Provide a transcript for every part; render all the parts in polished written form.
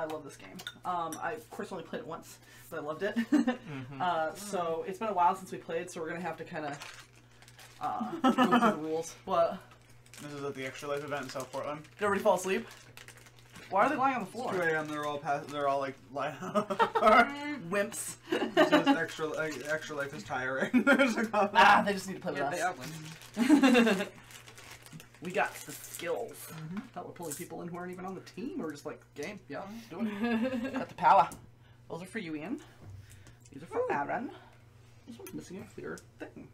I love this game. I, of course, only played it once, but I loved it. So it's been a while since we played, so we're going to have to kind of go through the rules. What? This is at the Extra Life event in South Portland. Did everybody fall asleep? Why are they lying on the floor? 2 a.m. They're all like lying. Wimps. Just extra life is tiring. They just need to play with us. They are wimps. We got the skills. Thought we're pulling people in who aren't even on the team, or just like game. Yeah, do it. Got the power. Those are for you, Ian. These are for Aaron. This one's missing a clear thing.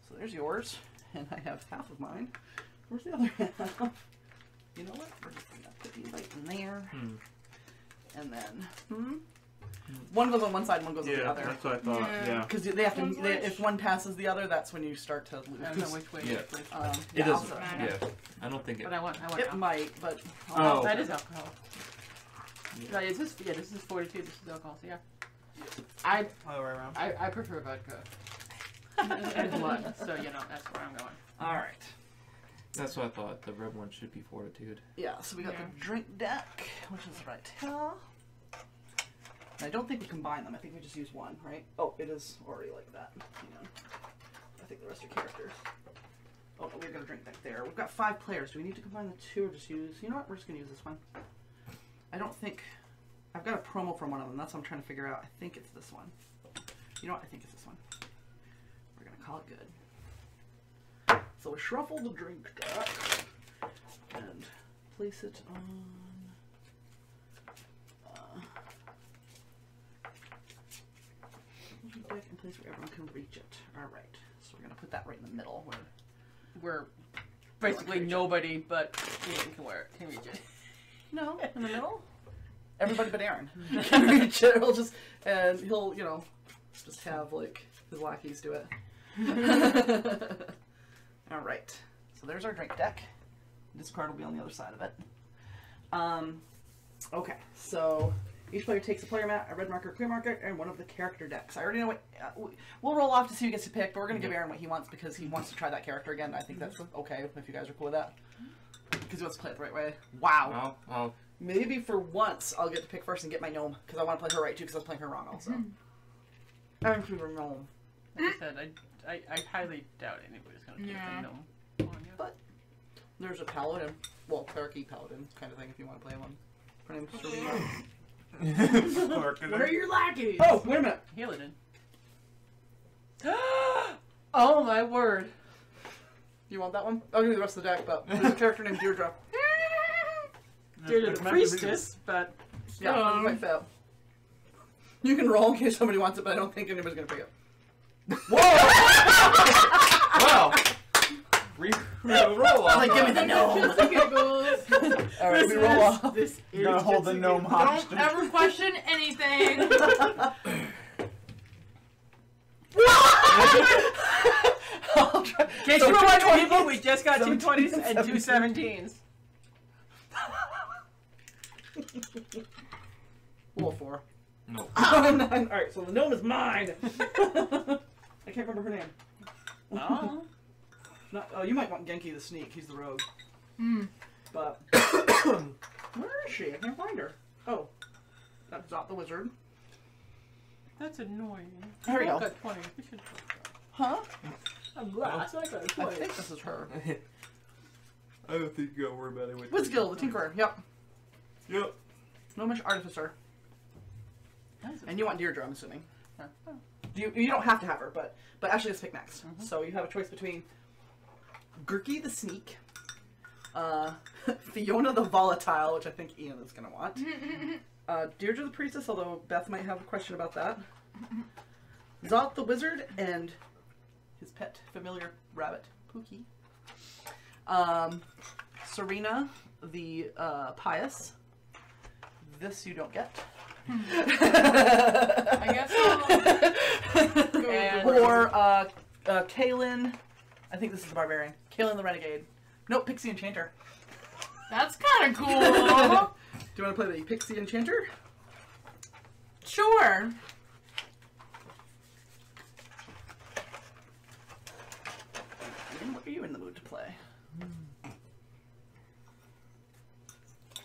So there's yours, and I have half of mine. Where's the other half? You know what? We're just gonna put these right in there, and then one goes on one side, one goes on the other. That's what I thought. Yeah, because they have to. If one passes the other, that's when you start to lose. I don't know which way. Yeah. It doesn't matter. Yeah, I don't think it. But I want. It might, but that is alcohol. Yeah. Is this? Yeah, this is 42. This is alcohol. So yeah. I All the way around. I prefer vodka. And blood. So you know that's where I'm going. All right. That's what I thought. The red one should be Fortitude. Yeah, so we got the drink deck, which is right here. And I don't think we combine them. I think we just use one, right? Oh, it is already like that. You know, I think the rest are characters. Oh, no, we're gonna drink deck there. We've got 5 players. Do we need to combine the 2 or just use? You know what? We're just gonna use this one. I don't think I've got a promo from one of them. That's what I'm trying to figure out. I think it's this one. You know what? I think it's this one. We're gonna call it good. So we shuffle the drink deck and place it on deck in place where everyone can reach it. All right, so we're gonna put that right in the middle Where basically nobody but Ian can reach it. No, in the middle. Everybody but Aaron can reach it. He'll you know just have like his lackeys do it. All right, so there's our drink deck. This card will be on the other side of it. Okay, so each player takes a player mat, a red marker, clear marker, and one of the character decks. I already know what we'll roll off to see who gets to pick, but we're gonna give Aaron what he wants because he wants to try that character again. I think that's okay if you guys are cool with that, because he wants to play it the right way. Wow. Well. Maybe for once I'll get to pick first and get my gnome because I want to play her right too because I was playing her wrong also. I'm her gnome. Like I said, I highly doubt anybody's going to take the gnome on you. But there's a paladin, well, cleric-y paladin kind of thing if you want to play one. Her name's Serena. What are your lackeys? Oh, wait a minute. Healadin. Oh my word. You want that one? I'll give you the rest of the deck, but there's a character named Deirdre. Deirdre the priestess, but yeah, you might fail. You can roll in case somebody wants it, but I don't think anybody's going to pick it. Whoa! Wow. Roll off. Like, give me the gnome. Alright, we roll off. This You gotta hold the gnome hostage. Don't ever question anything. In case you were wondering, people, we just got 2 20s and 2 17s. Roll 4. No. Alright, so the gnome is mine. I can't remember her name. Oh. Oh, you might want Genki the Sneak. He's the rogue. But where is she? I can't find her. Oh, that's Zot the wizard. That's annoying. There we go. Got 20. We should. Huh? I'm glass. I got a I 20. think this is her. I don't think you gotta worry about it. Wizgill, the Tinkerer. Yep. Yep. Gnomish Artificer. And you want Deirdre, I'm assuming. Huh. You don't have to have her, but Ashley has to pick next. So you have a choice between Gurky the Sneak, Fiona the Volatile, which I think Ian is going to want, Deirdre the Priestess, although Beth might have a question about that, Zot the Wizard, and his pet familiar rabbit, Pookie, Serena the Pious. This you don't get. I guess Or Kaelin. I think this is the Barbarian. Kaelin the Renegade. Nope, Pixie Enchanter. that's kind of cool. Do you want to play the Pixie Enchanter? Sure. Ian, what are you in the mood to play?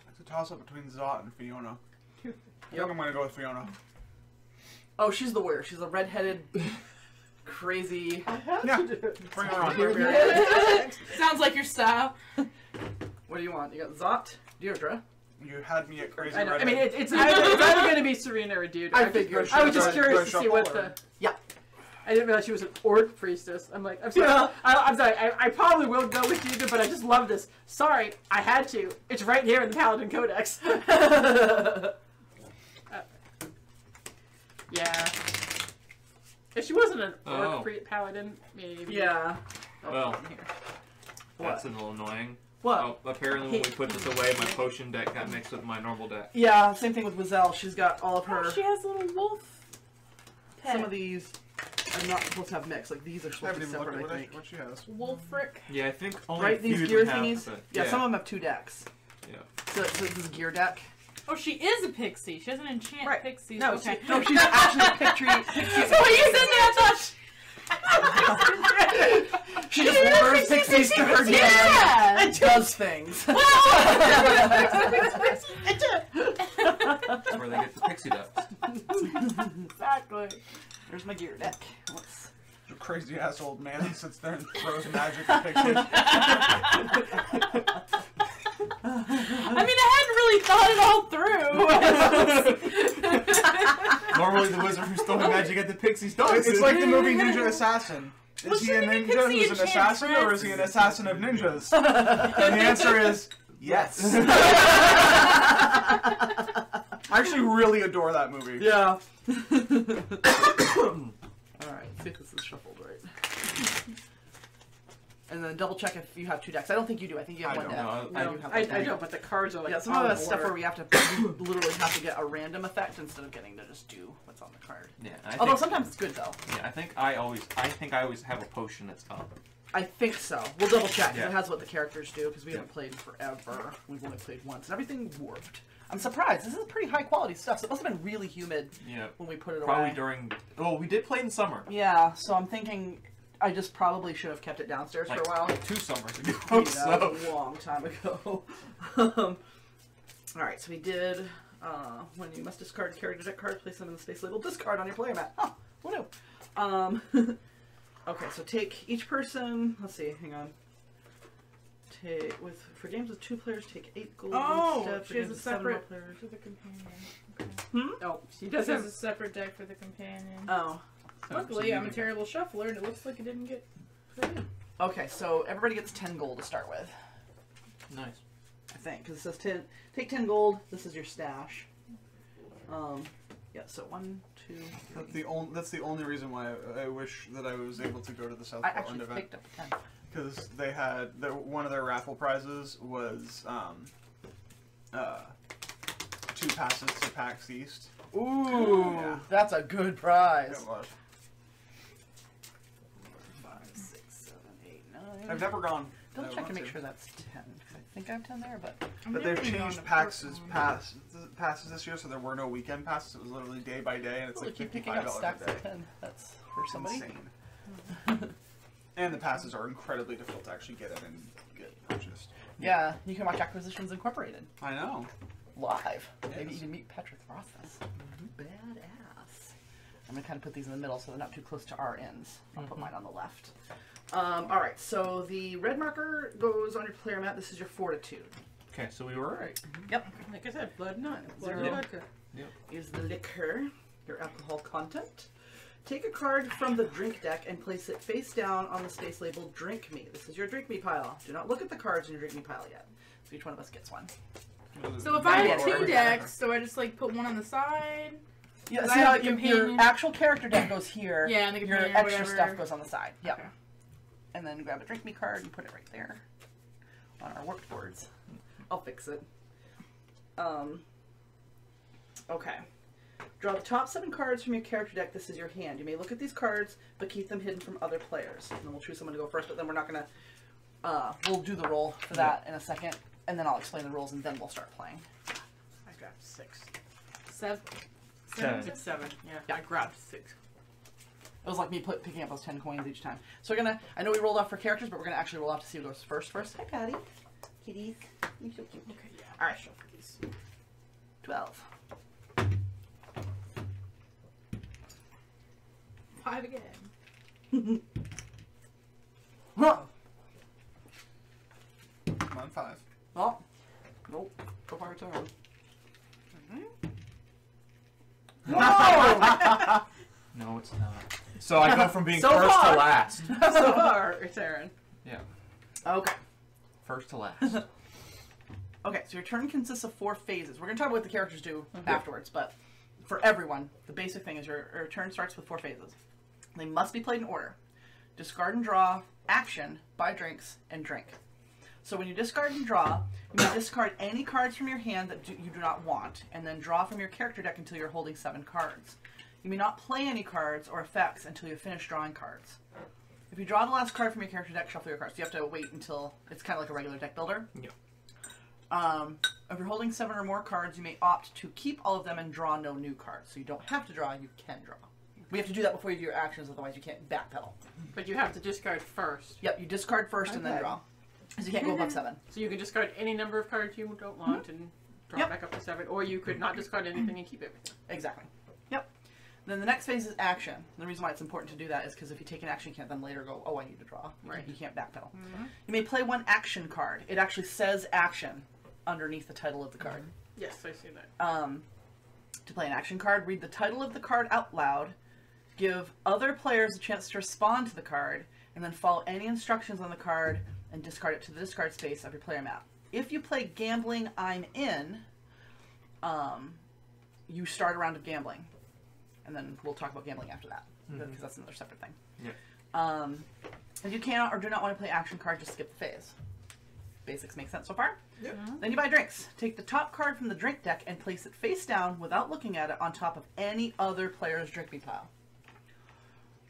It's a toss-up between Zot and Fiona. I think I'm gonna go with Fiona. Oh, she's the warrior. She's a redheaded, crazy. Yeah, bring her on. Sounds like your style. What do you want? You got Zot, Deirdre. You had me at crazy. I know. I redhead. mean, it's either going to be Serena or Dude. I figured. I was just Do I curious to see shuffle what or- the. Yeah. I didn't realize she was an orc priestess. I'm like, I'm sorry. Yeah. I'm sorry. I probably will go with Dude, but I just love this. Sorry, I had to. It's right here in the Paladin Codex. Yeah. If she wasn't an orc paladin, maybe. Yeah. Well, Here. that's a little annoying. What? Oh, apparently when we put this away, my potion deck got mixed with my normal deck. Yeah, same thing with Wazelle. She's got all of her. Oh, she has a little wolf. Some of these are not supposed to have mixed. Like these are I supposed to haven't be even looked separate, at I think. what she has. Wolfric. Yeah, I think only Right, a few these of gear them have, thingies? but- Yeah, some of them have 2 decks. Yeah. So this is a gear deck. Oh, she is a pixie. She doesn't enchant Right. pixies. No, okay. no, she's actually a pixie. So when you said that, I thought. She just lures pixies to her deck Yeah. and does things. That's where they get the pixie ducks. Exactly. There's my gear deck. Let's... The crazy ass old man who sits there and throws magic at pixies. I mean, I hadn't really thought it all through. Normally the wizard who's throwing magic at the pixies does. It's like the movie Ninja Assassin. Well, Is he a shouldn't ninja pixie who's an enchant assassin, or friends? is he an assassin of ninjas? And the answer is yes. I actually really adore that movie. Yeah. Alright, see if this is shuffled right. And then double check if you have 2 decks. I don't think you do. I think you have I 1 don't deck. know. I No, do have I 1 deck. don't, but the cards are like. Yeah, some of that's stuff where we have to literally have to get a random effect instead of getting to just do what's on the card. Yeah, Although sometimes it's good though. yeah, I think I always have a potion that's up. I think so. We'll double check 'cause Yeah. it has what the characters do because we haven't played in forever. We've only played once and everything warped. I'm surprised. This is pretty high quality stuff. So it must have been really humid Yeah, when we put it probably away. during. Well, we did play in summer, Yeah, so I'm thinking I just probably should have kept it downstairs like for a while. 2 summers ago. Yeah, So that was a long time ago. Alright, so we did when you must discard character deck card, place them in the space labeled discard on your player mat. Oh, what new? Okay, so take each person, let's see, hang on. For games with 2 players, take 8 gold Oh, instead. For she has games a with 7 separate players. for the companion. Oh, she This does has have. a separate deck for the companion. Oh. Luckily, I'm a terrible shuffler, and it looks like it didn't get put in. Okay, so everybody gets 10 gold to start with, nice. I think, because it says take 10 gold, this is your stash. Yeah, so 1, 2, 3. That's the only reason why I wish that I was able to go to the South I Portland actually event. picked up 10. Because they had one of their raffle prizes was 2 passes to PAX East. Ooh, Yeah. that's a good prize. It was. 5, 6, 7, 8, 9. I've never gone. Double I check want and make to. sure that's 10. I think I have 10 there, but But they've changed passes this year, so there were no weekend passes. It was literally day by day, and it's well, like keep picking up $55 stacks a day. of 10. That's for somebody. Insane. And the passes are incredibly difficult to actually get in and get purchased. Yeah, you can watch Acquisitions Incorporated I know. live. Maybe Yes. even meet Patrick Rothfuss. Badass. I'm gonna kind of put these in the middle so they're not too close to our ends. I'll put mine on the left. Alright, so the red marker goes on your player mat. This is your Fortitude. Okay, so we were right. Yep. Like I said, blood nut. Blood Zero. vodka. Use the liquor, your alcohol content. Take a card from the drink deck and place it face down on the space labeled Drink Me. This is your Drink Me pile. Do not look at the cards in your Drink Me pile yet. So each one of us gets one. So if I had Yeah. 2 decks, so I just like put one on the side. Yeah, I see have how the your companion. actual character deck goes here. Yeah, and the your companion, extra whatever. stuff goes on the side. Yep. Okay. And then grab a Drink Me card and put it right there on our worked boards. I'll fix it. Okay. Draw the top 7 cards from your character deck. This is your hand. You may look at these cards, but keep them hidden from other players. And then we'll choose someone to go first, but then we're not going to... we'll do the roll for that in a second, and then I'll explain the rules, and then we'll start playing. I grabbed 6. 7. 7. It's 7. Yeah, Yeah. I grabbed 6. It was like me picking up those 10 coins each time. So we're going to... I know we rolled off for characters, but we're going to actually roll off to see who goes first. Hi, Patty. Kitties. You're so cute. Okay, yeah. All right. Shuffle these. 12. 5 again. Huh. I'm on 5. Oh. Nope. So far it's on. Whoa! No, it's not. So I go from being So first far. to last. So far, it's Aaron. Yeah. Okay. First to last. Okay, so your turn consists of 4 phases. We're going to talk about what the characters do afterwards, but for everyone, the basic thing is your turn starts with 4 phases. They must be played in order. Discard and draw, action, buy drinks, and drink. So when you discard and draw, you may discard any cards from your hand that you do not want, and then draw from your character deck until you're holding 7 cards. You may not play any cards or effects until you finish drawing cards. If you draw the last card from your character deck, shuffle your cards. You have to wait until it's kind of like a regular deck builder. Yep. If you're holding 7 or more cards, you may opt to keep all of them and draw no new cards. So you don't have to draw, you can draw. We have to do that before you do your actions, otherwise you can't backpedal. But you have to discard first. Yep, you discard first and then draw. Because you can't go above 7. So you can discard any number of cards you don't want and draw back up to 7, or you could not discard anything and keep everything. Exactly. Yep. Then the next phase is action. The reason why it's important to do that is because if you take an action, you can't then later go, oh, I need to draw. Right. You can't backpedal. You may play 1 action card. It actually says action underneath the title of the card. Yes, I see that. To play an action card, read the title of the card out loud, give other players a chance to respond to the card, and then follow any instructions on the card and discard it to the discard space of your player map. If you play Gambling I'm In, you start a round of gambling. And then we'll talk about gambling after that, because that's another separate thing. Yep. If you cannot or do not want to play action card, just skip the phase. Basics make sense so far? Yep. Then you buy drinks. Take the top card from the drink deck and place it face down without looking at it on top of any other player's drink me pile.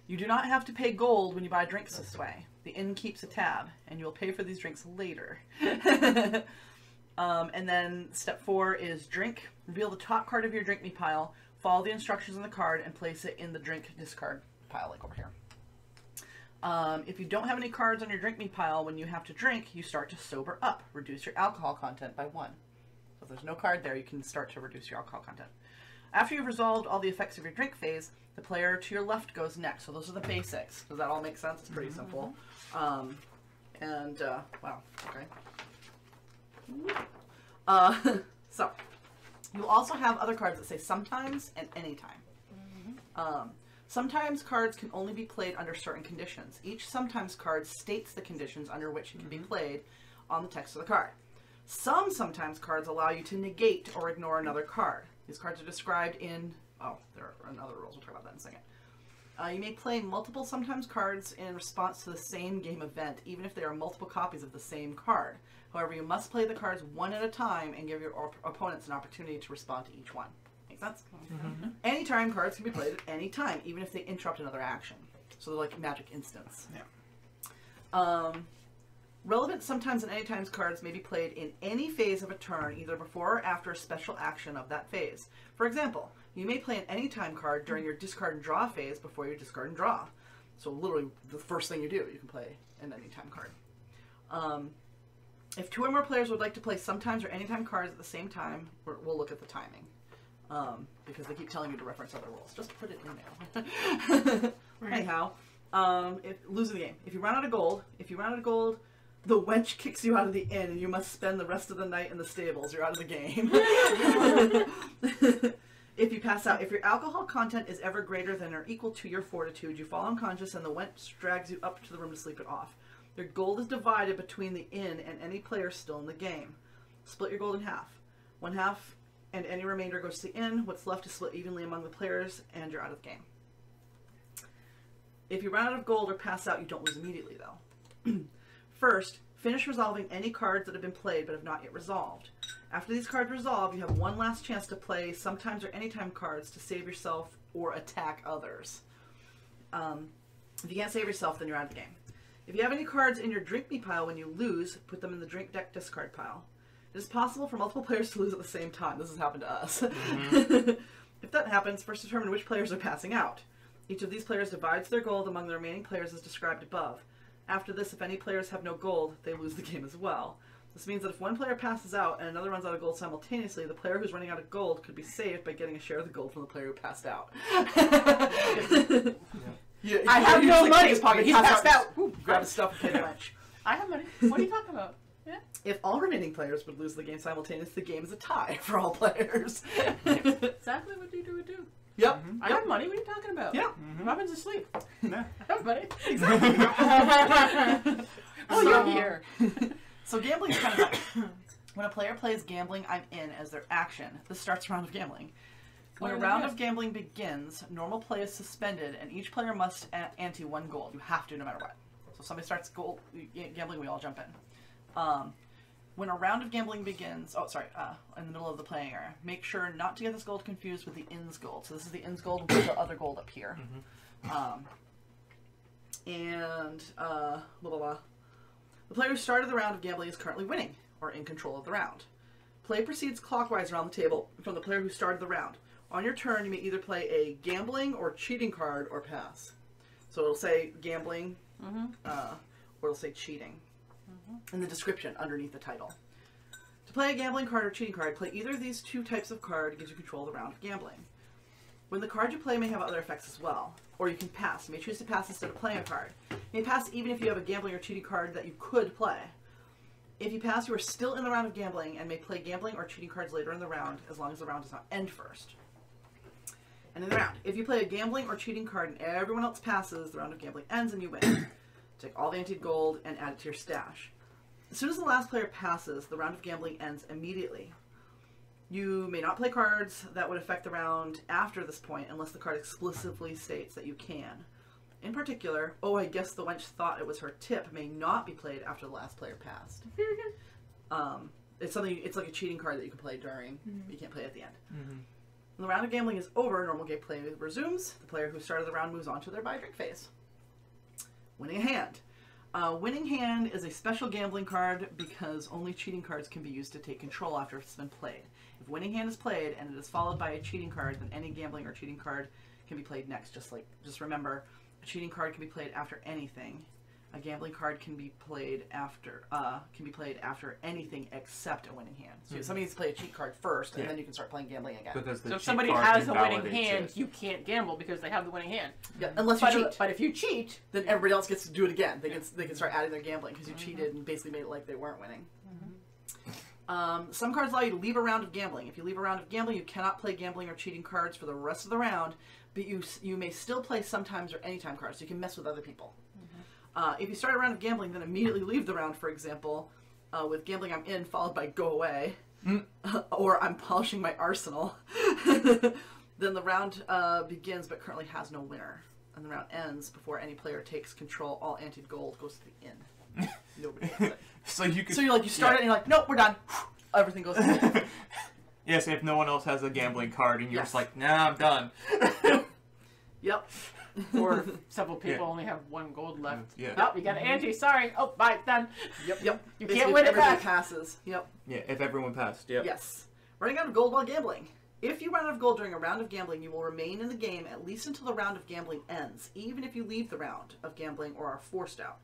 You do not have to pay gold when you buy drinks this way. The inn keeps a tab, and you will pay for these drinks later. And then step 4 is drink. Reveal the top card of your drink me pile, follow the instructions on the card, and place it in the drink discard pile, like over here. If you don't have any cards on your drink me pile when you have to drink, you start to sober up. Reduce your alcohol content by 1. So if there's no card there, you can start to reduce your alcohol content. After you've resolved all the effects of your drink phase, the player to your left goes next. So those are the basics. Does that all make sense? It's pretty simple. Wow, okay. So, you'll also have other cards that say sometimes and anytime. Sometimes cards can only be played under certain conditions. Each sometimes card states the conditions under which it can be played on the text of the card. Some sometimes cards allow you to negate or ignore another card. These cards are described in... Oh, there are other rules. We'll talk about that in a second. You may play multiple sometimes cards in response to the same game event, even if there are multiple copies of the same card. However, you must play the cards one at a time and give your opponents an opportunity to respond to each one. Make sense? Anytime cards can be played at any time, even if they interrupt another action. So they're like magic instants. Yeah. Relevant sometimes and anytimes cards may be played in any phase of a turn, either before or after a special action of that phase. For example, you may play an anytime card during your discard and draw phase before you discard and draw. So literally, the first thing you do, you can play an anytime card. If 2 or more players would like to play sometimes or anytime cards at the same time, we'll look at the timing. Because they keep telling you to reference other rules. Just put it in there. Anyhow, losing the game. If you run out of gold, the wench kicks you out of the inn and you must spend the rest of the night in the stables. You're out of the game. If you pass out, if your alcohol content is ever greater than or equal to your fortitude, you fall unconscious and the wench drags you up to the room to sleep it off. Your gold is divided between the inn and any player still in the game. Split your gold in half. 1/2 and any remainder goes to the inn. What's left is split evenly among the players and you're out of the game. If you run out of gold or pass out, you don't lose immediately though. First, finish resolving any cards that have been played but have not yet resolved. After these cards resolve, you have one last chance to play sometimes or anytime cards to save yourself or attack others. If you can't save yourself, then you're out of the game. If you have any cards in your drink me pile when you lose, put them in the drink deck discard pile. It is possible for multiple players to lose at the same time. This has happened to us. If that happens, first determine which players are passing out. Each of these players divides their gold among the remaining players as described above. After this, if any players have no gold, they lose the game as well. This means that if one player passes out and another runs out of gold simultaneously, the player who's running out of gold could be saved by getting a share of the gold from the player who passed out. Yeah, I have no money. His pocket, He's passed passed out. Whoop, grab his stuff and play the match. I have money. What are you talking about? Yeah. If all remaining players would lose the game simultaneously, the game is a tie for all players. Exactly what you would do. Yep. I have money. What are you talking about? Yeah. Robin's asleep. Yeah. I have money. Exactly. Oh, you're here. So gambling is kind of like, when a player plays gambling, I'm in as their action. This starts a round of gambling. When a round of gambling begins, normal play is suspended, and each player must ante 1 gold. You have to, no matter what. So if somebody starts gambling, we all jump in. When a round of gambling begins, in the middle of the playing area, make sure not to get this gold confused with the ins gold. So this is the ins gold with the other gold up here. Blah, blah, blah. The player who started the round of gambling is currently winning, or in control of the round. Play proceeds clockwise around the table from the player who started the round. On your turn, you may either play a gambling or cheating card or pass. So it'll say gambling, or it'll say cheating in the description underneath the title. To play a gambling card or cheating card, play either of these 2 types of card gives you control of the round of gambling. When the card you play may have other effects as well, or you can pass. You may choose to pass instead of playing a card. You may pass even if you have a gambling or cheating card that you could play. If you pass, you are still in the round of gambling and may play gambling or cheating cards later in the round, as long as the round does not end first. And in the round, if you play a gambling or cheating card and everyone else passes, the round of gambling ends and you win. Take all the anteed gold and add it to your stash. As soon as the last player passes, the round of gambling ends immediately. You may not play cards that would affect the round after this point unless the card explicitly states that you can. In particular, oh, I guess the wench thought it was her tip may not be played after the last player passed. It's like a cheating card that you can play during, but you can't play at the end. When the round of gambling is over, normal game play resumes. The player who started the round moves on to their buy drink phase. Winning a hand. Winning hand is a special gambling card because only cheating cards can be used to take control after it's been played. If winning hand is played and it is followed by a cheating card, then any gambling or cheating card can be played next. Just remember, a cheating card can be played after anything. A gambling card can be played after anything except a winning hand. So somebody needs to play a cheat card first, and then you can start playing gambling again. Because So if somebody has a winning hand, you can't gamble because they have the winning hand. Yeah, unless you cheat. But if you cheat, Then everybody else gets to do it again. They can start adding their gambling because you cheated and basically made it like they weren't winning. Some cards allow you to leave a round of gambling. If you leave a round of gambling, you cannot play gambling or cheating cards for the rest of the round, but you may still play sometimes or anytime cards, so you can mess with other people. If you start a round of gambling, then immediately leave the round, for example, with gambling I'm in followed by go away, or I'm polishing my arsenal, then the round begins but currently has no winner. And the round ends before any player takes control. All anteed gold goes to the inn. Nobody gets it. So you start it and you're like, nope, we're done. Everything goes to the inn. Yes, if no one else has a gambling card and you're Yes. just like, nah, I'm done. Yep. or if several people only have 1 gold left. Yeah. Oh, you got an ante. Sorry. Oh, bye. Done. Yep. You Basically, can't win it everybody back. passes. Yep. Yeah, if everyone passed, yep. Yes. Running out of gold while gambling. If you run out of gold during a round of gambling, you will remain in the game at least until the round of gambling ends, even if you leave the round of gambling or are forced out.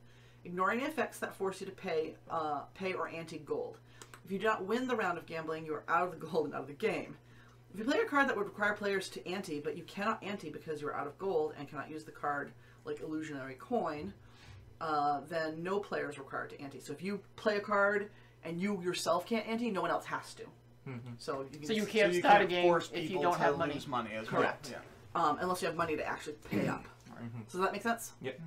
Ignore any effects that force you to pay or ante gold. If you do not win the round of gambling, you are out of the gold and out of the game. If you play a card that would require players to ante, but you cannot ante because you are out of gold and cannot use the card like illusionary coin, then no player is required to ante. So if you play a card and you yourself can't ante, no one else has to. So you can't start a game if you don't have money. Lose money as Correct. Well. Yeah. Unless you have money to actually pay up. So does that make sense? Yep.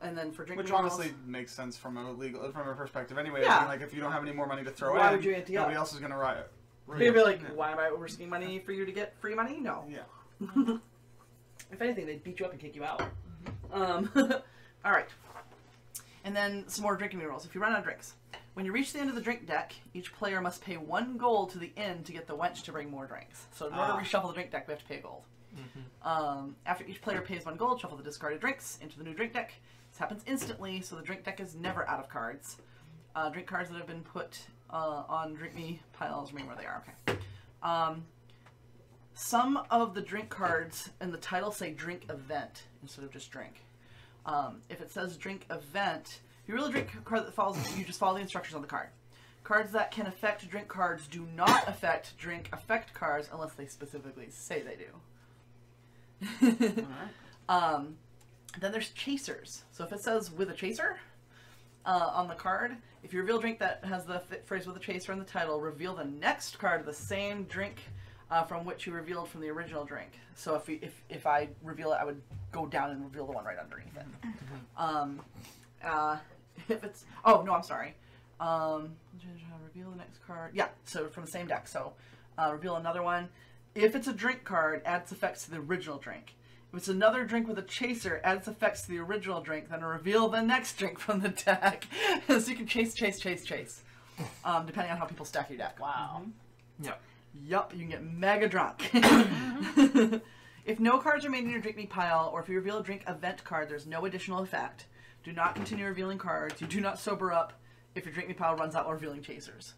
And then for drinking Which minerals, honestly makes sense from a perspective anyway. Yeah. I mean, like if you don't have any more money to throw Why in, would you ante up? nobody else is going to riot. you'd be like, why am I risking money for you to get free money? No. Yeah. If anything, they'd beat you up and kick you out. All right. And then some more drinking rules. If you run out of drinks. When you reach the end of the drink deck, each player must pay 1 gold to the inn to get the wench to bring more drinks. So in order to reshuffle the drink deck, we have to pay gold. After each player pays 1 gold, shuffle the discarded drinks into the new drink deck. This happens instantly, so the drink deck is never out of cards. Drink cards that have been put on Drink Me piles remain where they are. Okay. Some of the drink cards in the title say drink event instead of just drink. If it says drink event, if you really drink a card that follows, you just follow the instructions on the card. Cards that can affect drink cards do not affect drink effect cards unless they specifically say they do. Then there's chasers. So if it says with a chaser on the card, if you reveal a drink that has the phrase with a chaser in the title, reveal the next card of the same drink from which you revealed from the original drink. So if I reveal it, I would go down and reveal the one right underneath it. If it's I'm sorry. Reveal the next card. Yeah, so from the same deck. So reveal another one. If it's a drink card, add its effects to the original drink. If it's another drink with a chaser, add its effects to the original drink, then reveal the next drink from the deck. So you can chase, depending on how people stack your deck. Wow. Yep. Yup, you can get mega drunk. If no cards remain in your drink me pile, or if you reveal a drink event card, there's no additional effect. Do not continue revealing cards. You do not sober up if your drink me pile runs out while revealing chasers.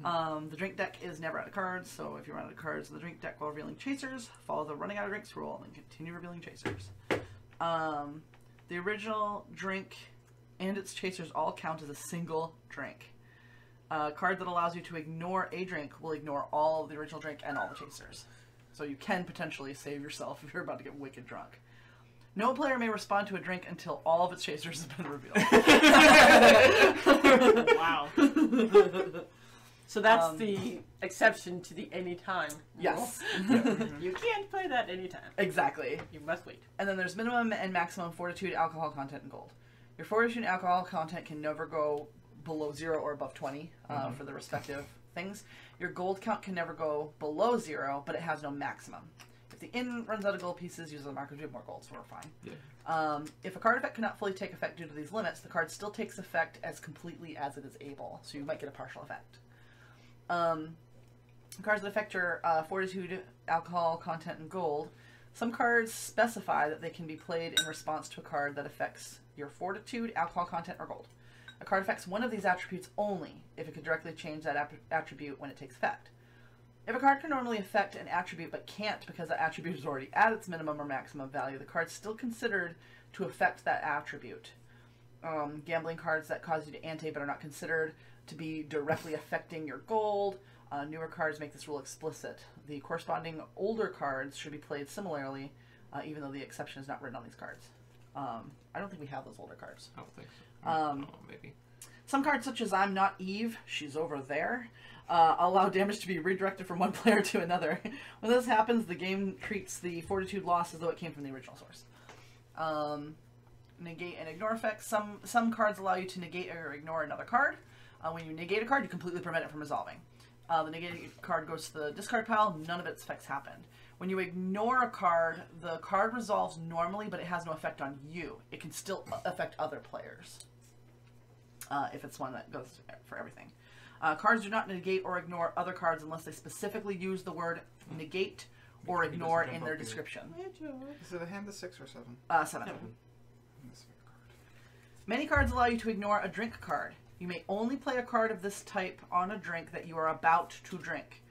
The drink deck is never out of cards, so if you run out of cards in the drink deck while revealing chasers, follow the running out of drinks rule and continue revealing chasers. The original drink and its chasers all count as a single drink. A card that allows you to ignore a drink will ignore all of the original drink and all the chasers. So you can potentially save yourself if you're about to get wicked drunk. No player may respond to a drink until all of its chasers have been revealed. Wow. So that's the exception to the anytime rule. Yes. You can't play that anytime. Exactly. You must wait. And then there's minimum and maximum fortitude, alcohol content, and gold. Your fortitude and alcohol content can never go below 0 or above 20 for the respective things. Your gold count can never go below 0, but it has no maximum. If the inn runs out of gold pieces, use the marker to get more gold, so we're fine. Yeah. If a card effect cannot fully take effect due to these limits, the card still takes effect as completely as it is able, so you might get a partial effect. Cards that affect your fortitude, alcohol, content, and gold. Some cards specify that they can be played in response to a card that affects your fortitude, alcohol, content, or gold. A card affects one of these attributes only if it can directly change that attribute when it takes effect. If a card can normally affect an attribute but can't because that attribute is already at its minimum or maximum value, the card's still considered to affect that attribute. Gambling cards that cause you to ante but are not considered to be directly affecting your gold. Newer cards make this rule explicit. The corresponding older cards should be played similarly, even though the exception is not written on these cards. I don't think we have those older cards. I don't think so. Maybe. Some cards, such as I'm Not Eve, she's over there, allow damage to be redirected from one player to another. When this happens, the game treats the fortitude loss as though it came from the original source. Negate and ignore effects. Some cards allow you to negate or ignore another card. When you negate a card, you completely prevent it from resolving. The negated card goes to the discard pile. None of its effects happen. When you ignore a card, the card resolves normally, but it has no effect on you. It can still affect other players if it's one that goes for everything. Cards do not negate or ignore other cards unless they specifically use the word negate or ignore in their description. Is it a hand of 6 or 7? 7. Card. Many cards allow you to ignore a drink card. You may only play a card of this type on a drink that you are about to drink.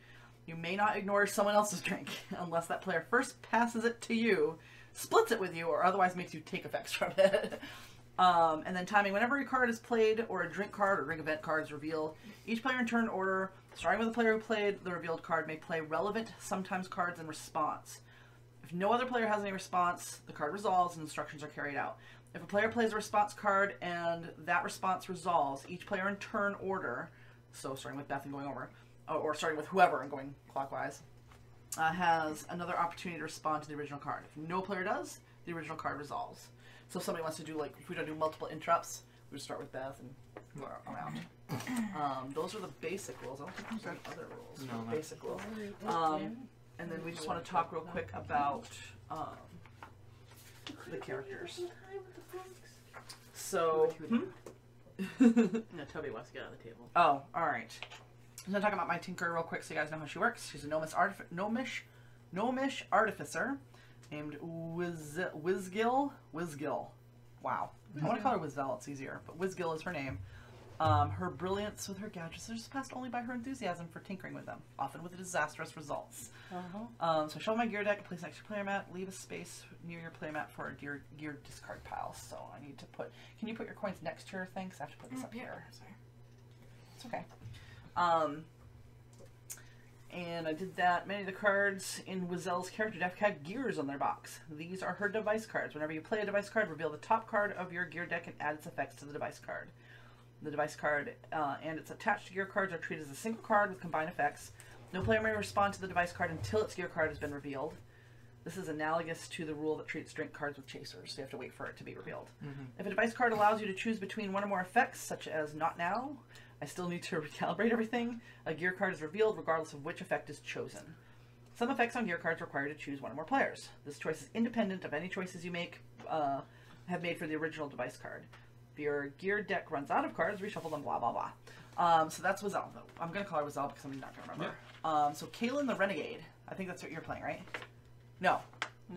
You may not ignore someone else's drink unless that player first passes it to you, splits it with you, or otherwise makes you take effects from it. And then timing. Whenever a card is played, or a drink card or drink event card is revealed, each player in turn order, starting with the player who played the revealed card, may play relevant sometimes cards in response. If no other player has any response, the card resolves and instructions are carried out. If a player plays a response card and that response resolves, each player in turn order, so starting with Beth and going over, or starting with whoever and going clockwise, has another opportunity to respond to the original card. If no player does, the original card resolves. So if somebody wants to do, like, if we don't do multiple interrupts, we just start with Beth and go around. Those are the basic rules. I don't think there's any other rules. No, No, basic rules. And then we just want to talk real quick about the characters. So, No, Toby wants to get on the table. oh, alright. I'm going to talk about my Tinker real quick so you guys know how she works. She's a gnomish artificer named Wizgil. Wow. I want to call her Wizvel, it's easier, but Wizgil is her name. Her brilliance with her gadgets is surpassed only by her enthusiasm for tinkering with them, often with disastrous results. So I shuffle my gear deck, place an extra player mat, leave a space near your player mat for a gear discard pile. So I need to put, can you put your coins next to your thing? Because I have to put this up here. Sorry. It's okay. And I did that. Many of the cards in Wizelle's character deck had gears on their box. These are her device cards. Whenever you play a device card, reveal the top card of your gear deck and add its effects to the device card. The device card and its attached gear cards are treated as a single card with combined effects. No player may respond to the device card until its gear card has been revealed. This is analogous to the rule that treats drink cards with chasers. So you have to wait for it to be revealed. If a device card allows you to choose between one or more effects, such as Not Now, I still need to recalibrate everything, a gear card is revealed regardless of which effect is chosen. Some effects on gear cards require you to choose one or more players. This choice is independent of any choices you have made for the original device card. If your gear deck runs out of cards, reshuffle them, blah, blah, blah. So that's Wizelle, though. I'm going to call her Wizelle because I'm not going to remember. Yeah. So Kaylin the Renegade. I think that's what you're playing, right? No.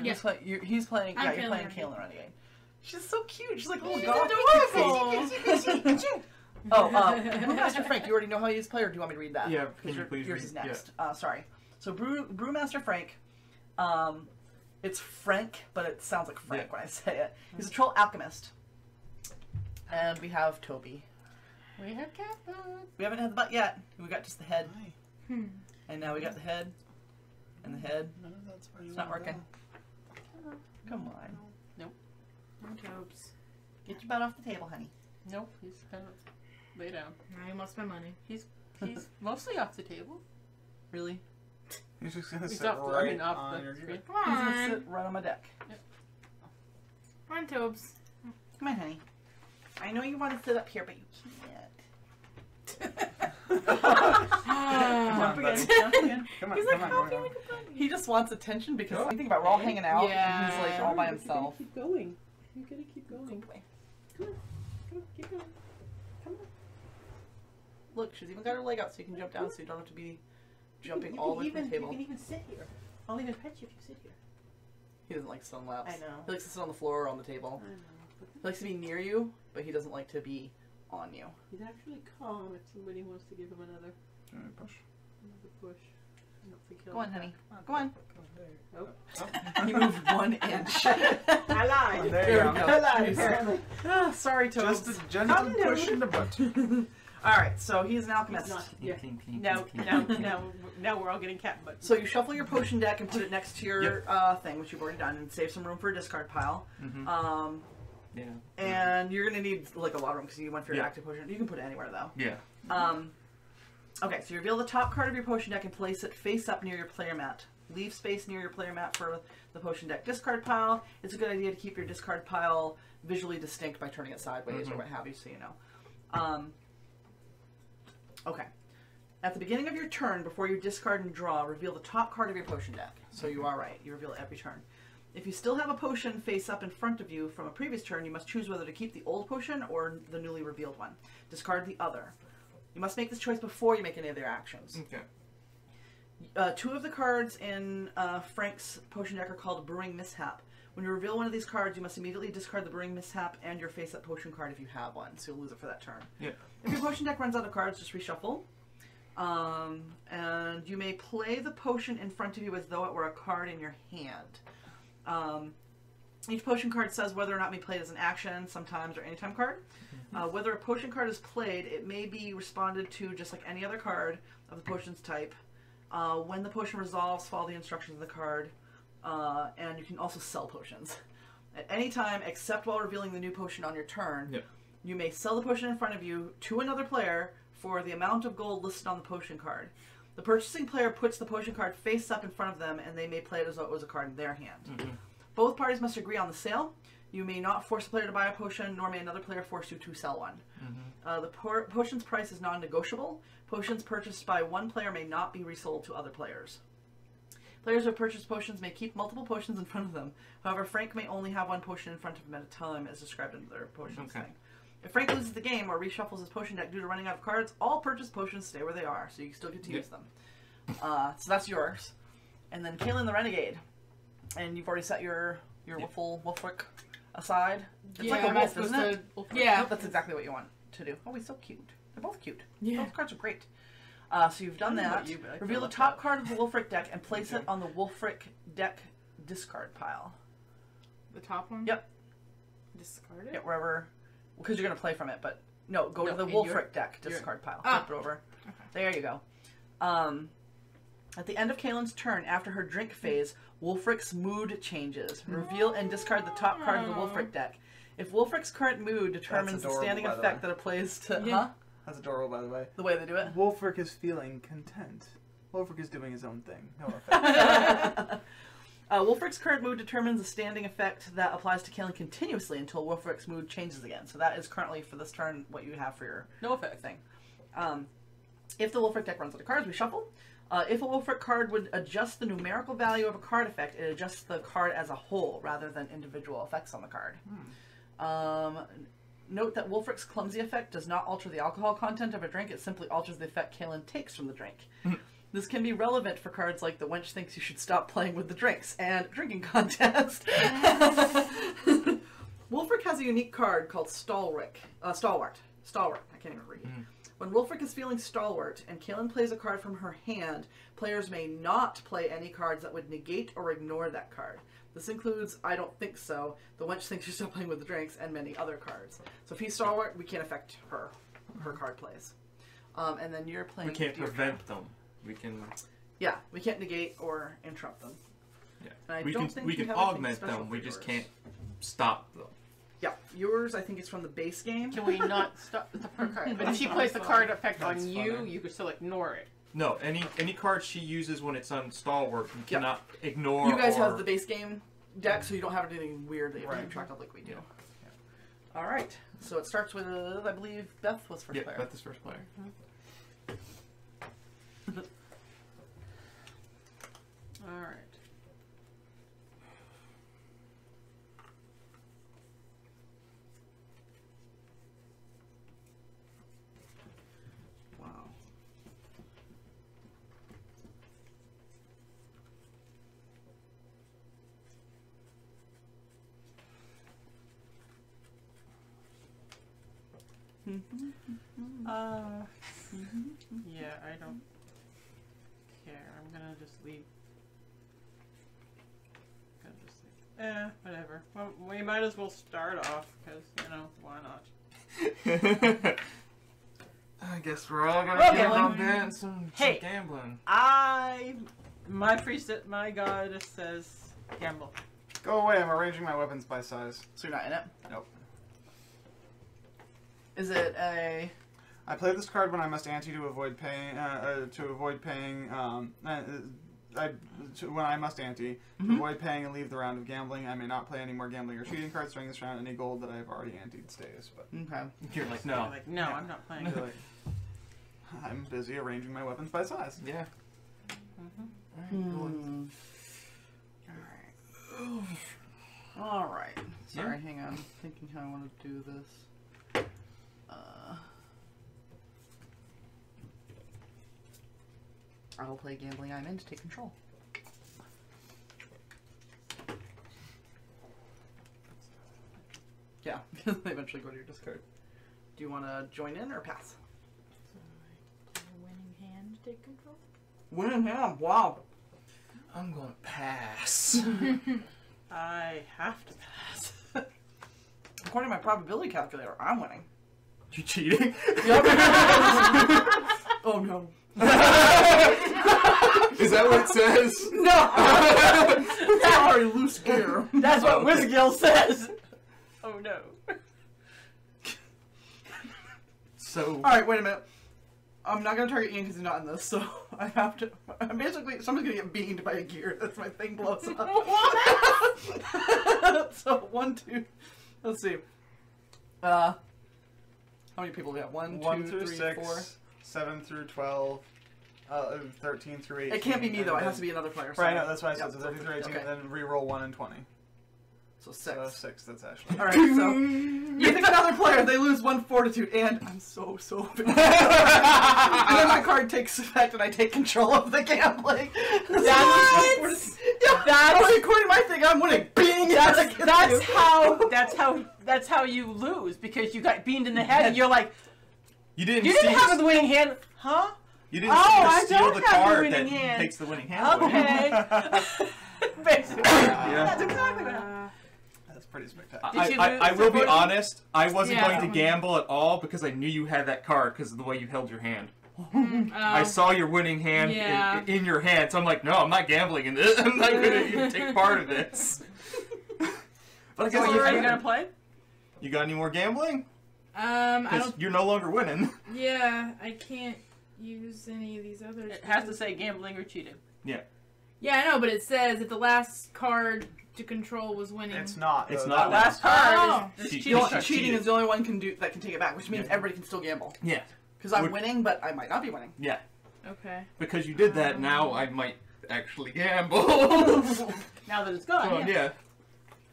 Yes. He's playing, I'm you're playing Kaylin Kaylin the Renegade. She's so cute. She's like, oh, She's God. adorable. Brewmaster Frank, you already know how you use play, or do you want me to read that? Yeah, Because please yours read- is next. Sorry. So Brewmaster Frank, it's Frank, but it sounds like Frank when I say it. He's a troll alchemist. And we have Toby. We have cat food. We haven't had the butt yet. We got just the head. Hi. And now we got the head. And the head. No, that's where you It's not wanna working. go. Come on. No jokes. Get your butt off the table, honey. Nope, he's kind of lay down. I lost my money. He's mostly off the table. Really? He's just gonna He's sit off the, right off on the your screen. gear. Come He's gonna on. sit right on my deck. Come on, Tobes. Come on, honey. I know you want to sit up here, but you can't. Come on, buddy. Jump again. Come on, He's like, come how on, can come we on. go? He just wants attention because you think about it, we're all hanging out and he's like all by himself. Keep going. You gotta keep going. Go away. Come on. Come on. Keep going. Come on. Look, she's even got her leg out so you can jump down so you don't have to be jumping all the way from the table. You can even sit here. I'll even pet you if you sit here. He doesn't like to sit on laps. I know. He likes to sit on the floor or on the table. I know. He likes to be near you, but he doesn't like to be on you. He's actually calm if somebody wants to give him another Push. push. I don't think he'll. Go on, honey. Go on. Oh. He moved 1 inch. I lied. There There you we go. go. I lied, apparently. Ah, sorry, Toast. Just a gentle push in the butt. Alright, so he's an alchemist. He's not. Yeah. Clink, clink, Now, clink, now, clink. now we're all getting cat butt. So you shuffle your potion deck and put it next to your thing, which you've already done, and save some room for a discard pile. Mhm. Yeah. And you're gonna need like a lot of room because you went for your Yeah. active potion. You can put it anywhere though. Yeah. Okay, so you reveal the top card of your potion deck and place it face up near your player mat. Leave space near your player mat for the potion deck discard pile. It's a good idea to keep your discard pile visually distinct by turning it sideways or what have you, so you know. Okay. At the beginning of your turn, before you discard and draw, reveal the top card of your potion deck. So you are right. You reveal it every turn. If you still have a potion face up in front of you from a previous turn, you must choose whether to keep the old potion or the newly revealed one. Discard the other. You must make this choice before you make any of their actions. Okay. 2 of the cards in Frank's potion deck are called Brewing Mishap. When you reveal one of these cards, you must immediately discard the Brewing Mishap and your face-up potion card if you have one, so you'll lose it for that turn. Yeah. If your potion deck runs out of cards, just reshuffle. And you may play the potion in front of you as though it were a card in your hand. Each potion card says whether or not it may be played as an action, sometimes, or anytime card. Whether a potion card is played, it may be responded to just like any other card of the potion's type. When the potion resolves, follow the instructions of the card. And you can also sell potions. At any time, except while revealing the new potion on your turn, you may sell the potion in front of you to another player for the amount of gold listed on the potion card. The purchasing player puts the potion card face up in front of them, and they may play it as though it was a card in their hand. Both parties must agree on the sale. You may not force a player to buy a potion, nor may another player force you to sell one. The potion's price is non-negotiable. Potions purchased by one player may not be resold to other players. Players who have purchased potions may keep multiple potions in front of them. However, Frank may only have one potion in front of him at a time, as described in their potions thing. If Frank loses the game or reshuffles his potion deck due to running out of cards, all purchased potions stay where they are, so you still get to use them. So that's yours. And then Kaylin the Renegade. And you've already set your Wolfric aside. It's like a wolf, isn't it? Yeah. Nope, that's exactly what you want to do. Oh, he's so cute. They're both cute. Yeah. Both cards are great. So you've done I don't know that. about you, but I Reveal feel the like top card of the Wolfric deck and place it on the Wolfric deck discard pile. The top one? Yep. Discard it? Yeah, wherever, because you're going to play from it, but no, go to the in Wolfric your- deck discard pile. Ah. Flip it over. Okay. There you go. At the end of Kaylin's turn, after her drink phase, Wulfric's mood changes. Reveal and discard the top card of the Wulfric deck. If Wulfric's current mood determines the adorable, standing by the effect way. that applies to... Yeah. Huh? That's adorable, by the way. The way they do it? Wulfric is feeling content. Wulfric is doing his own thing. No offense. Wulfric's current mood determines the standing effect that applies to Kaylin continuously until Wulfric's mood changes again. So that is currently, for this turn, what you have for your No effect. thing. If the Wulfric deck runs out of cards, we shuffle. If a Wulfric card would adjust the numerical value of a card effect, it adjusts the card as a whole rather than individual effects on the card. Note that Wulfric's clumsy effect does not alter the alcohol content of a drink, it simply alters the effect Kaylin takes from the drink. This can be relevant for cards like The Wench Thinks You Should Stop Playing with the Drinks and Drinking Contest. Wulfric has a unique card called Stalwart. Stalwart. I can't even read. When Wulfric is feeling stalwart and Kaylin plays a card from her hand, players may not play any cards that would negate or ignore that card. This includes I Don't Think So, The Wench Thinks You Should Stop Playing with the Drinks, and many other cards. So if he's stalwart, we can't affect her card plays. And then you're playing... We can't Deer prevent them. We can... Yeah, we can't negate or interrupt them. Yeah. And I We don't can, think we you can have anything augment special them, for we just yours. can't stop them. Yeah, yours I think is from the base game. Can we not stop the card? But if she plays the card effect on you, you could still ignore it. No, any card she uses when it's on Stalwart, you cannot ignore. You guys or... have the base game deck, so you don't have anything weird that you have to keep track of like we do. Yeah. All right, so it starts with I believe Beth was first player. Beth is first player. All right. Wow. Yeah, I don't care. I'm gonna just leave. Whatever. Well, we might as well start off, because, why not? I guess we're all gonna Well, get gambling. on there and some Hey. gambling. My preset, my goddess says gamble. Go away, I'm arranging my weapons by size. So you're not in it? Nope. Is it a... I play this card when I must ante to avoid paying. When I must ante, to avoid paying and leave the round of gambling. I may not play any more gambling or cheating cards during this round. Any gold that I have already anteed stays. But Okay. You're like, You're no. like, no, I'm not playing. You're like, I'm busy arranging my weapons by size. Yeah. Alright. Sorry, hang on. Thinking how I want to do this. I'll play Gambling I'm in to take control. Yeah, they eventually go to your discard. Do you want to join in or pass? Play a winning hand to take control? Winning hand, wow. I'm gonna pass. I have to pass. According to my probability calculator, I'm winning. You cheating? Oh no. Is that what it says? No! Sorry, loose gear. That's what Wizgill says! Oh no. So. Alright, wait a minute. I'm not gonna target Ian because he's not in this, so I have to. I'm basically, someone's gonna get beamed by a gear. That's my thing blows up. What? So, 1, 2. Let's see. How many people do we have? 1, 1 2, through 3, 6, 4. 7 through 12, 13 through 18. It can't be me though. It has to be another player. Right, no, that's why I said Yep, so 13 through 18, okay. and then re-roll 1 and 20. So 6. So 6, that's Ashley. Alright, so you pick another player, they lose 1 fortitude, and I'm so big. And then my card takes effect and I take control of the gambling. That's According to my thing, I'm winning. Bing! that's how you lose, because you got beamed in the head and you're like, You didn't you see didn't have the winning hand, huh? You didn't Oh, see her I steal don't the have the card winning that hand. takes the winning hand away. Okay. Basically. That's exactly what happened. That's pretty spectacular. Did you lose I will be the- honest, I wasn't Yeah. going to gamble at all because I knew you had that card because of the way you held your hand. I saw your winning hand in your hand, so I'm like, no, I'm not gambling in this. I'm not going to even take part of this. But I guess Are you gonna play? You got any more gambling? I Because don't. you're no longer winning. Yeah, I can't use any of these others. It has to say gambling or cheating. Yeah, I know, but it says that the last card to control was winning. It's not. It's though. not. That Last card Oh. is She- cheating. she- Cheating is the only one that can take it back, which means Yeah. everybody can still gamble. Yeah. Because I'm Would- winning, but I might not be winning. Yeah. Okay. Because you did that, now I might actually gamble. Now that it's gone. So, yeah.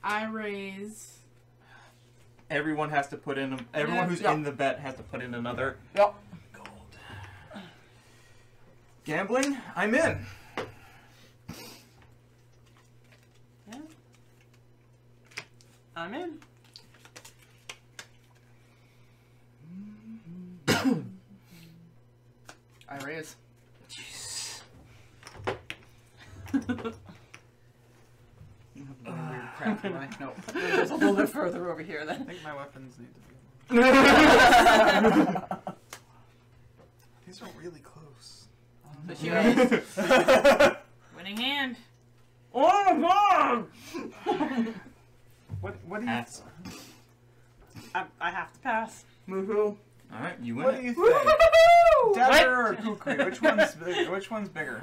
I raise. Everyone has to put in. Everyone who's Yeah. in the bet has to put in another Yep. gold. Gambling? I'm in. Yeah. I'm in. I raise. Weird crap, am I? Nope. Just a little bit further over here I then. think my weapons need to be. These are really close. So she raised. Winning hand. Oh my god! What do you? Pass. I have to pass. Woohoo. Alright, you What win do it. you think? Dapper or Kukri? Which one's bigger?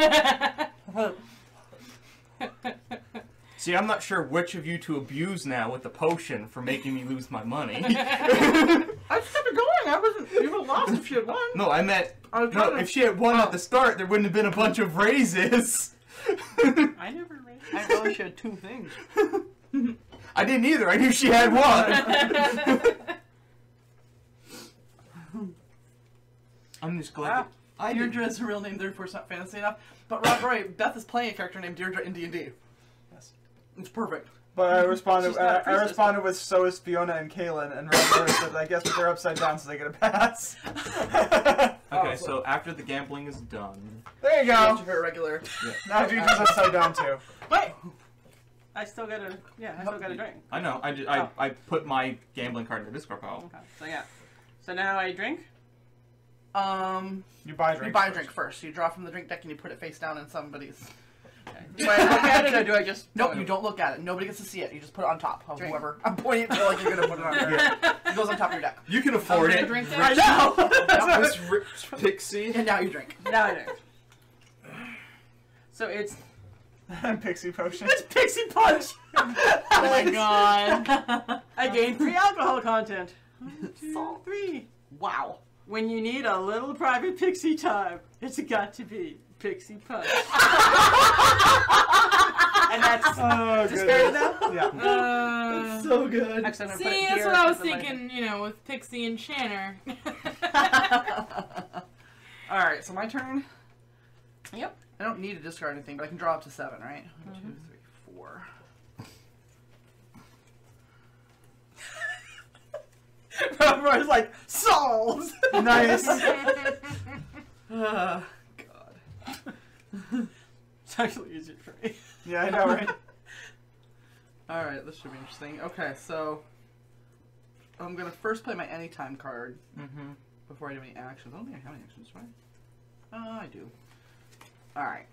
See, I'm not sure which of you to abuse now with the potion for making me lose my money. I just kept it going. I wasn't even lost if she had won. No, I meant... I was No, trying to- if she had won at the start, there wouldn't have been a bunch of raises. I never raised. I didn't realize she had two things. I didn't either. I knew she had one. I'm just glad. Ah, that I Deirdre is her real name, therefore it's not fantasy enough. But Rob Roy, Beth is playing a character named Deirdre in D&D. Yes. It's perfect. But I responded. She's not a I priestess, responded with so is Fiona and Kaylin, and Rob said, "I guess they're upside down, so they get a pass." Okay, Oh, so after the gambling is done, There you Go. go. Her regular. Now Gigi's upside down too. Wait. I still gotta. Yeah, I still gotta drink. I know. I put my gambling card in the discard pile. Okay. So yeah. So now I drink. You buy a drink. You buy a drink first. You draw from the drink deck and you put it face down in somebody's. Okay. Do I look at it or do I just? Nope, you don't look at it. Nobody gets to see it. You just put it on top of Drink. whoever. I'm pointing it like you're gonna put it on there. It goes on top of your deck. You can afford the it. drink there? I know. This rich pixie. And now you drink. Now I drink. So it's Pixie potion. it's Pixie Punch. Oh my god. I gained 3 alcohol content. 1, 2, Salt. 3. Wow. When you need a little private pixie time, it's got to be Pixie Punch. And that's Oh, is this fair goodness. enough? Yeah. So good. Actually, I'm gonna put See, it that's here what I was because of my- thinking, you know, with Pixie and Shanner. Alright, so my turn. Yep. I don't need to discard anything, but I can draw up to 7, right? 1, 2, 3, 4. Roy's like, solved! Nice. God. It's actually easier for me. Yeah, I know, right? Alright, this should be interesting. Okay, so I'm gonna first play my anytime card Mm-hmm. before I do any actions. I don't think I have any actions, right? I do. Alright.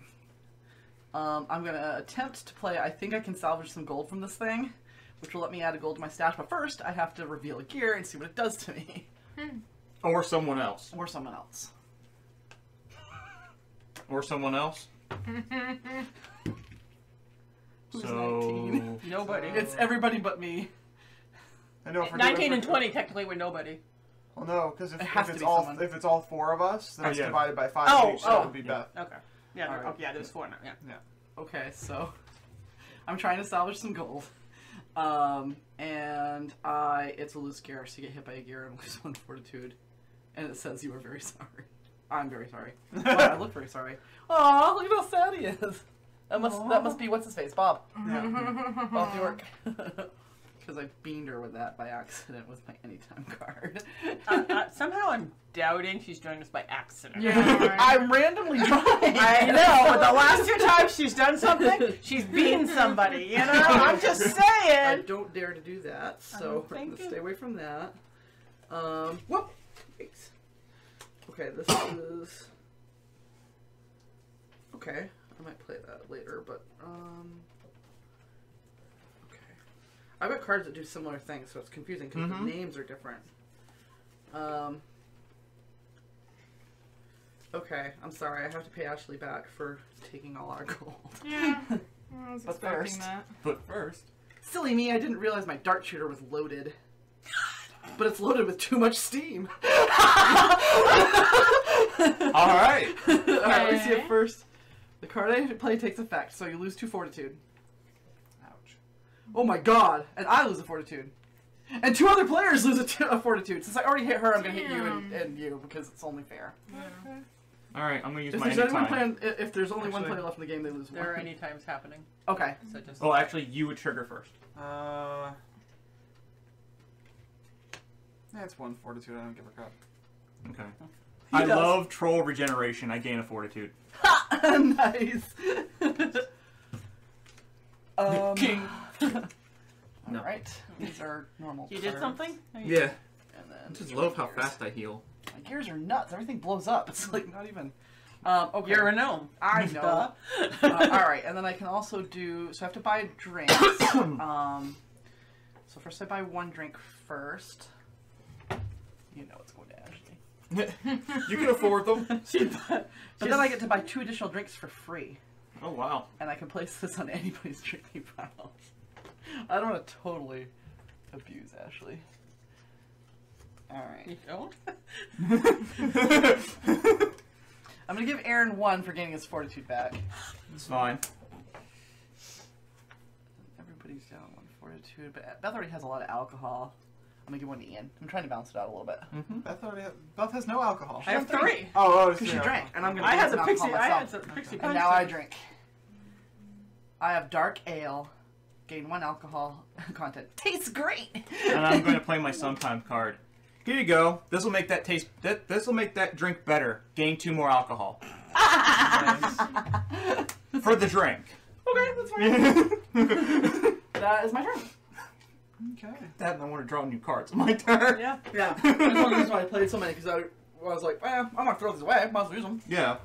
I'm gonna attempt to play. I think I can salvage some gold from this thing, which will let me add a gold to my stash. But first, I have to reveal a gear and see what it does to me. Or someone else. Or someone else. Or someone else. Who's So 19? Nobody. It's everybody but me. I know. If we're 19 doing- and 20 technically were nobody. Well, no, because It has if to it's be all someone. if it's all 4 of us, then Oh, it's yeah. divided by 5 Oh, each, so oh. it would be Beth. Okay. Yeah, Alright. yeah, there's 4 now, yeah. Okay, so I'm trying to salvage some gold. And it's a loose gear, so you get hit by a gear and lose 1 fortitude. And it says you are very sorry. I'm very sorry. Well, I look very sorry. Aw, look at how sad he is. That must be what's his face, Bob. Yeah. Bob York. Because I beamed her with that by accident with my anytime card. Somehow I'm doubting she's doing this by accident. Yeah. I'm randomly drawing. I know, but the last 2 times she's done something, she's beaten somebody, you know? I'm just I saying! don't dare to do that, so I'm thinking. stay away from that. Whoop! Thanks. Okay, this is... Okay, I might play that later, but, okay. I've got cards that do similar things, so it's confusing because the names are different. Okay, I'm sorry, I have to pay Ashley back for taking all our gold. Yeah, I was But expecting first- that. But first. Silly me, I didn't realize my dart shooter was loaded. But it's loaded with too much steam. Alright. Alright, let's see Okay. it first. The card I play takes effect, so you lose 2 fortitude. Ouch. Oh my god! And I lose a fortitude. And 2 other players lose a fortitude. Since I already hit her, I'm gonna hit you and you, because it's only fair. Okay. Alright, I'm gonna use If my there's anyone anytime. playing, if there's only one Actually, player left in the game, they lose There are one. any times happening. Okay. So just Oh, actually, you would trigger first. That's 1 fortitude. I don't give a crap. Okay. He I does. love troll regeneration. I gain a fortitude. Nice. King. No. Alright. These are normal you did cards. something? Yeah. And then I just love how gears. fast I heal. My gears are nuts. Everything blows up. It's like not even. Okay. You're a gnome. I know. Duh. Alright, and then I can also do. So I have to buy drinks. So first I buy 1 drink first. You know it's going to Ashley. You can afford them. But then I get to buy 2 additional drinks for free. Oh, wow. And I can place this on anybody's drinking piles. I don't want to totally abuse Ashley. Alright. You don't? I'm going to give Aaron 1 for gaining his fortitude back. It's fine. Everybody's down 1 fortitude, but Beth already has a lot of alcohol. I'm going to give 1 to Ian. I'm trying to balance it out a little bit. Beth has no alcohol. I have 3. Oh, Because she drank, and I'm going to I gain had some the alcohol pixie. I had myself. the pixie. And punch now I thing. drink. I have dark ale, gain 1 alcohol content. Tastes great! And I'm going to play my sometime card. Here you go. This will make that taste. This will make that drink better. Gain 2 more alcohol. For the drink. Okay, that's fine. That is my turn. Okay. That and I want to draw new cards. My turn. Yeah. Yeah. That's one of the reasons why I played so many, because I was like, I'm going to throw these away. Might as well use them. Yeah.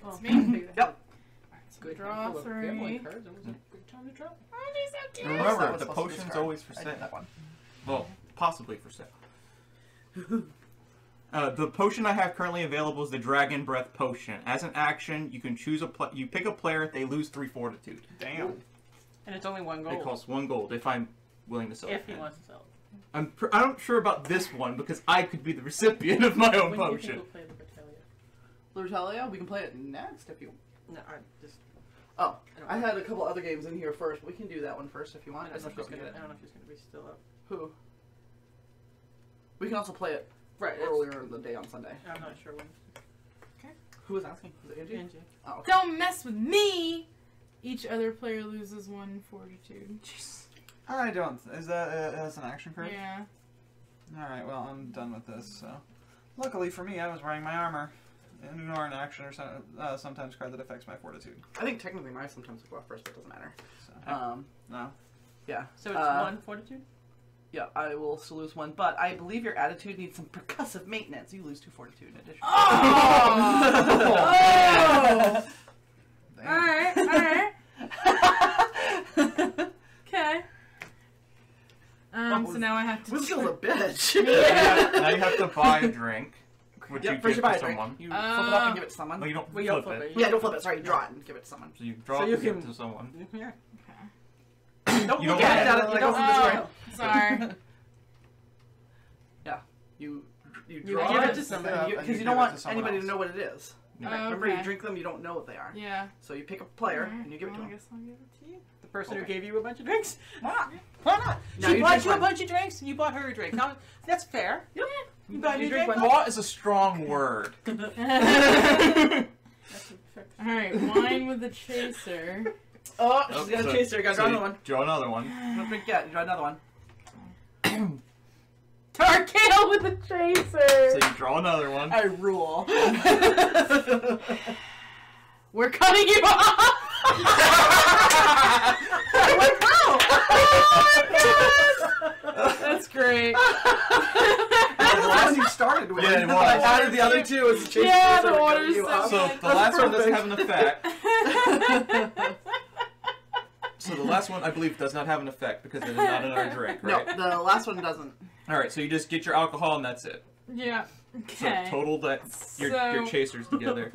It's me. Yep. Good Draw full of 3. gambling cards. It was a good time to draw. Oh, these have two. And That remember, was the supposed to be potion's discard. always for I sale. did that one. Well, possibly for sale. The potion I have currently available is the Dragon Breath Potion. As an action, you can choose you pick a player. They lose 3 fortitude. Damn. And it's only 1 gold. It costs 1 gold if I'm willing to sell it. If he wants to sell it. I'm not sure about this one because I could be the recipient of my own When do you think potion. we'll play the Battalion? Lurtalia, we can play it next if you... No, I just... Oh, don't I know. had a couple other games in here first, but we can do that one first if you I want. don't know if That's he's not gonna, I good. don't know if he's gonna be still up. Who? We can also play it Right. earlier in the day on Sunday. I'm not sure when. Who was asking? Was it Angie? Angie. Oh, okay. Don't mess with me! Each other player loses 1 fortitude. I don't. Is that that's an action card? Yeah. Alright, well, I'm done with this, so. Luckily for me, I was wearing my armor. Ignore an action or sometimes card that affects my fortitude. I think technically mine sometimes will go off first, but it doesn't matter. So, no. Yeah. So it's 1 fortitude? Yeah, I will still lose 1, but I believe your attitude needs some percussive maintenance. You lose 2 fortitude in addition. Oh! Damn. Alright, alright. Okay. So now I have to... Whiskill's a bitch. Now you have to buy a drink, which Yep, you first give you buy to a drink. someone. You flip it up and give it to someone. Well, you don't Well, you'll flip flip it. it. Yeah, don't flip it. Sorry, you draw it and give it to someone. So you draw So it you and give can- it to someone. Yeah. Don't You look don't at it. want That it. goes in this way. Sorry. Yeah, you You draw give it it to somebody. Yeah. because you you give don't it want to someone anybody else. to know what it is. Yeah. Oh, Remember, okay. you drink them, you don't know what they are. Yeah. So you pick a player Alright, and you give it to well, I them. guess I'll give it to you. The person who Okay. gave you a bunch of drinks? Why not? Why not? Now She you bought drink you a one. bunch of drinks, and you bought her a drink. Now, that's fair. Yep. You buy me a drink. one. Bought is a strong word. Alright, wine with the chaser. Oh, she's Oh, got a so- chaser. You gotta so draw you another one. Draw another one. Don't drink yet. You draw another one. Dark ale with the chaser. So you draw another one. I rule. We're cutting you off. Oh That's great. the one you started with. Yeah, it I was. added the other two as a change. Yeah, so the it got water's you so up. So good. the last one doesn't perfect. have an effect. So the last one, I believe, does not have an effect because it is not another drink, No, right? the last one doesn't. All right, so you just get your alcohol and that's it. Yeah. So Okay. total that your So- chasers together,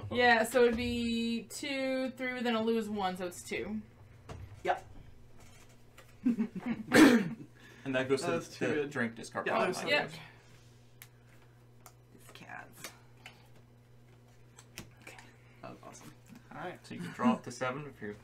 Yeah, so it'd be 2, 3, then I'll lose 1, so it's 2. Yep. and that goes to That's too the good. drink discard Yeah, pile. that was Yep. These cats. That was awesome. All right. So you can draw up to 7 if you're.